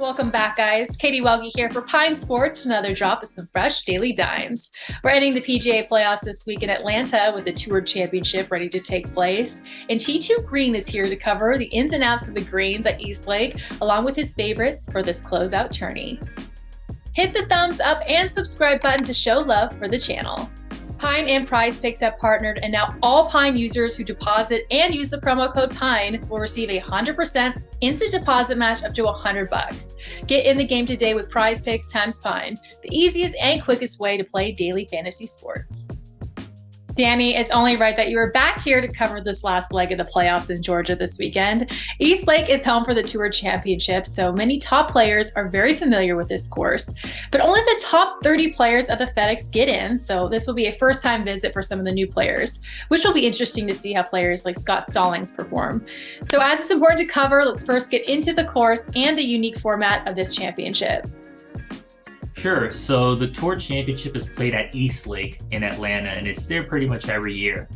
Welcome back, guys. Katie Welge here for Pine Sports, another drop of some fresh daily dimes. We're ending the PGA playoffs this week in Atlanta with the Tour Championship ready to take place. And Tee2Green is here to cover the ins and outs of the greens at East Lake, along with his favorites for this closeout tourney. Hit the thumbs up and subscribe button to show love for the channel. Pine and PrizePicks have partnered, and now all Pine users who deposit and use the promo code PINE will receive a 100% instant deposit match up to $100. Get in the game today with PrizePicks times Pine, the easiest and quickest way to play daily fantasy sports. Danny, it's only right that you are back here to cover this last leg of the playoffs in Georgia this weekend. East Lake is home for the Tour Championship, so many top players are very familiar with this course. But only the top 30 players at the FedEx get in, so this will be a first-time visit for some of the new players, which will be interesting to see how players like Scott Stallings perform. So as it's important to cover, let's first get into the course and the unique format of this championship. Sure. So the Tour Championship is played at East Lake in Atlanta, and it's there pretty much every year.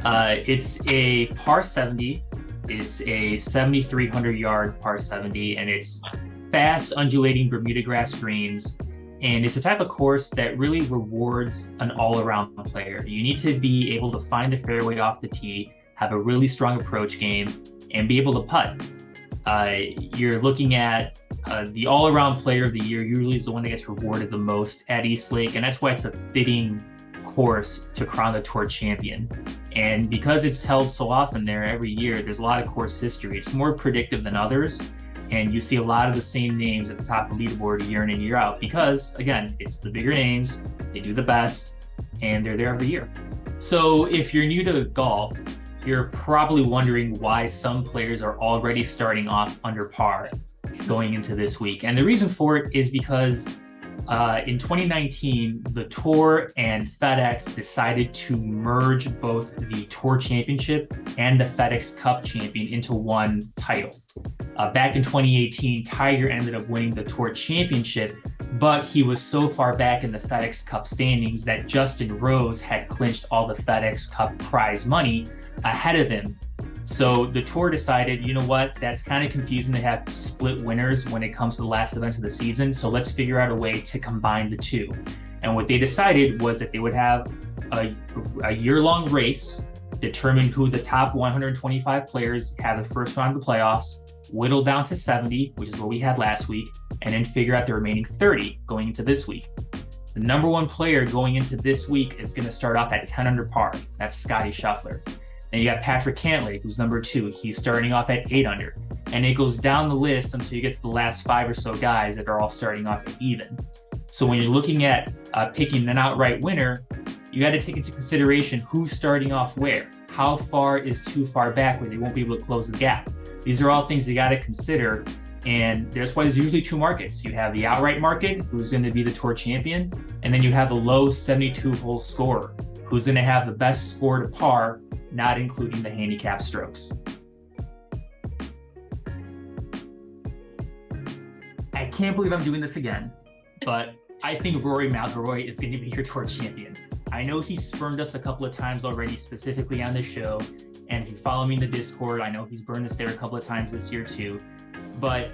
It's a par 70. It's a 7,300-yard par 70, and it's fast, undulating Bermuda grass greens. And it's a type of course that really rewards an all-around player. You need to be able to find the fairway off the tee, have a really strong approach game, and be able to putt. You're looking at the all-around player of the year usually is the one that gets rewarded the most at East Lake, and that's why it's a fitting course to crown the Tour champion. And because it's held so often there every year, there's a lot of course history. It's more predictive than others, and you see a lot of the same names at the top of the leaderboard year in and year out because, again, it's the bigger names, they do the best, and they're there every year. So if you're new to golf, you're probably wondering why some players are already starting off under par going into this week. And the reason for it is because in 2019, the Tour and FedEx decided to merge both the Tour Championship and the FedEx Cup Champion into one title. Back in 2018, Tiger ended up winning the Tour Championship, but he was so far back in the FedEx Cup standings that Justin Rose had clinched all the FedEx Cup prize money ahead of him. So the Tour decided, you know what, that's kind of confusing to have split winners when it comes to the last event of the season. So let's figure out a way to combine the two. And what they decided was that they would have a year-long race, determine who the top 125 players have the first round of the playoffs, whittle down to 70, which is what we had last week, and then figure out the remaining 30 going into this week. The number one player going into this week is going to start off at 10 under par. That's Scottie Scheffler. Then you got Patrick Cantlay, who's number 2. He's starting off at 8 under. And it goes down the list until you get to the last 5 or so guys that are all starting off at even. So when you're looking at picking an outright winner, you got to take into consideration who's starting off where. How far is too far back where they won't be able to close the gap? These are all things you got to consider. And that's why there's usually two markets. You have the outright market, who's going to be the Tour champion, and then you have the low 72-hole scorer, who's going to have the best score to par, not including the handicap strokes. I can't believe I'm doing this again, but I think Rory McIlroy is going to be your Tour champion. I know he spurned us a couple of times already, specifically on the show, and if you follow me in the Discord, I know he's burned us there a couple of times this year too. But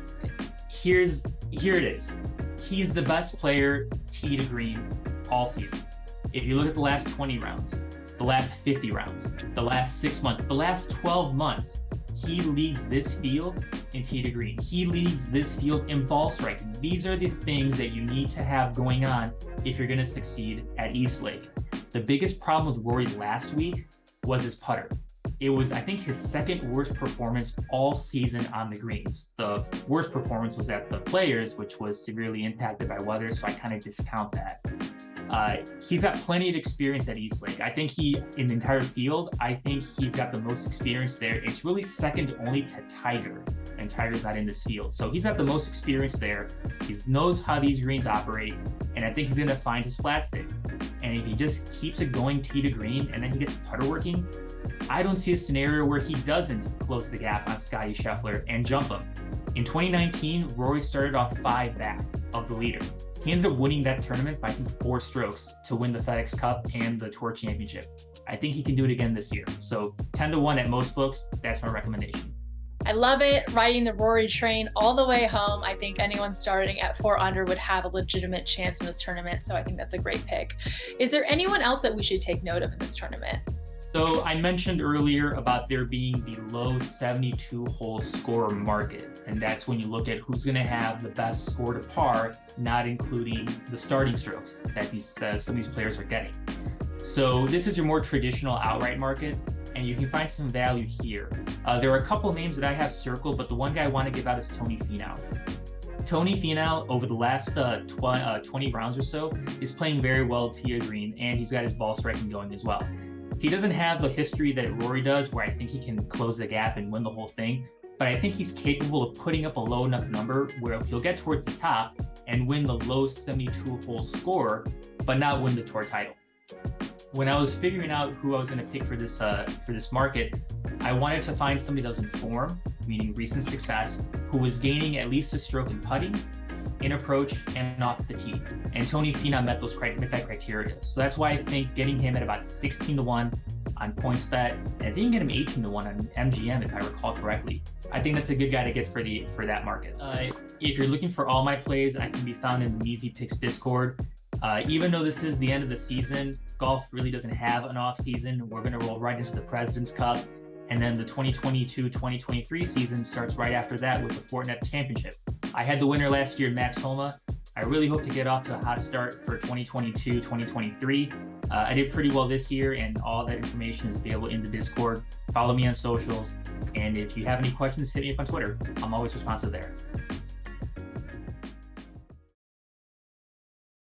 here it is. He's the best player Tee2Green all season. If you look at the last 20 rounds, the last 50 rounds, the last 6 months, the last 12 months, he leads this field in Tee2Green. He leads this field in ball striking. These are the things that you need to have going on if you're going to succeed at East Lake. The biggest problem with Rory last week was his putter. It was, I think, his second worst performance all season on the greens. The worst performance was at the Players, which was severely impacted by weather, so I kind of discount that. He's got plenty of experience at East Lake. I think in the entire field, I think he's got the most experience there. It's really second only to Tiger, and Tiger's not in this field. So he's got the most experience there. He knows how these greens operate, and I think he's going to find his flat stick. And if he just keeps it going Tee2Green, and then he gets putter working, I don't see a scenario where he doesn't close the gap on Scottie Scheffler and jump him. In 2019, Rory started off 5 back of the leader. He ended up winning that tournament by 4 strokes to win the FedEx Cup and the Tour Championship. I think he can do it again this year. So 10-1 at most books, that's my recommendation. I love it. Riding the Rory train all the way home. I think anyone starting at 4 under would have a legitimate chance in this tournament. So I think that's a great pick. Is there anyone else that we should take note of in this tournament? So I mentioned earlier about there being the low 72-hole score market, and that's when you look at who's going to have the best score to par, not including the starting strokes that some of these players are getting. So this is your more traditional outright market, and you can find some value here. There are a couple names that I have circled, but the one guy I want to give out is Tony Finau. Tony Finau, over the last 20 rounds or so, is playing very well Tee2Green, and he's got his ball striking going as well. He doesn't have the history that Rory does, where I think he can close the gap and win the whole thing, but I think he's capable of putting up a low enough number where he'll get towards the top and win the low 72-hole score, but not win the tour title. When I was figuring out who I was going to pick for this market, I wanted to find somebody that was in form, meaning recent success, who was gaining at least a stroke in putting, in approach, and off the tee. And Tony Finau met that criteria. So that's why I think getting him at about 16-1 on PointsBet, and I think you can get him 18-1 on MGM if I recall correctly. I think that's a good guy to get for that market. If you're looking for all my plays, I can be found in the PrizePicks Discord. Even though this is the end of the season, golf really doesn't have an off season. We're going to roll right into the President's Cup. And then the 2022-2023 season starts right after that with the Fortinet Championship. I had the winner last year, Max Homa. I really hope to get off to a hot start for 2022-2023. I did pretty well this year, and all that information is available in the Discord. Follow me on socials. And if you have any questions, hit me up on Twitter. I'm always responsive there.